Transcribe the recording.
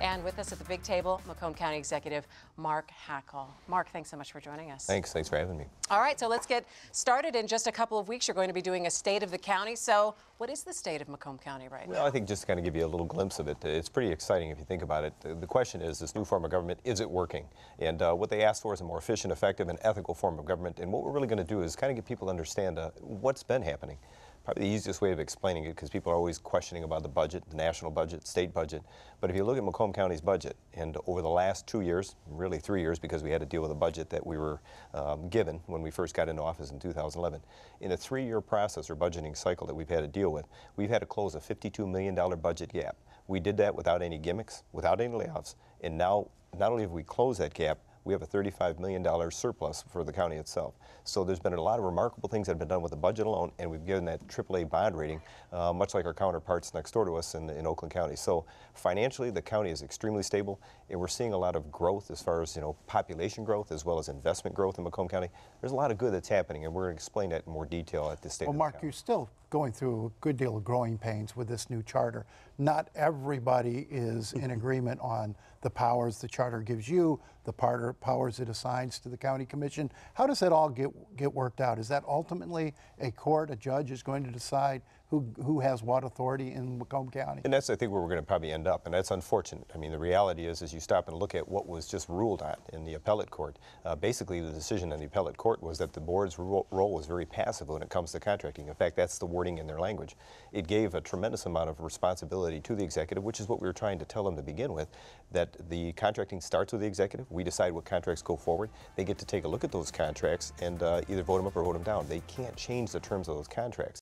And with us at the big table, Macomb County Executive Mark Hackel. Mark, thanks so much for joining us. Thanks for having me. All right, so let's get started. In just a couple of weeks, you're going to be doing a state of the county. So what is the state of Macomb County right now? Well, I think just to kind of give you a little glimpse of it, it's pretty exciting if you think about it. The question is, this new form of government, is it working? And what they asked for is a more efficient, effective, and ethical form of government. And what we're really going to do is kind of get people to understand what's been happening. Probably the easiest way of explaining it, because people are always questioning about the budget, the national budget, state budget. But if you look at Macomb County's budget, and over the last 2 years, really 3 years, because we had to deal with a budget that we were given when we first got into office in 2011. In a 3-year process or budgeting cycle that we've had to deal with, we've had to close a $52 million budget gap. We did that without any gimmicks, without any layoffs, and now not only have we closed that gap, we have a $35 million surplus for the county itself. So there's been a lot of remarkable things that have been done with the budget alone, and we've given that AAA bond rating, much like our counterparts next door to us in Oakland County. So financially, the county is extremely stable, and we're seeing a lot of growth as far as population growth as well as investment growth in Macomb County. There's a lot of good that's happening, and we're going to explain that in more detail at this state. Well, Mark, you're still going through a good deal of growing pains with this new charter. Not everybody is in agreement on the powers the charter gives you, the powers it assigns to the county commission. How does that all get worked out? Is that ultimately a court, a judge is going to decide who has what authority in Macomb County? And that's, I think, where we're going to probably end up, and that's unfortunate. I mean, the reality is, as you stop and look at what was just ruled on in the appellate court, basically the decision in the appellate court was that the board's role was very passive when it comes to contracting. In fact, that's the wording in their language. It gave a tremendous amount of responsibility to the executive, which is what we were trying to tell them to begin with, that the contracting starts with the executive. We decide what contracts go forward. They get to take a look at those contracts and either vote them up or vote them down. They can't change the terms of those contracts.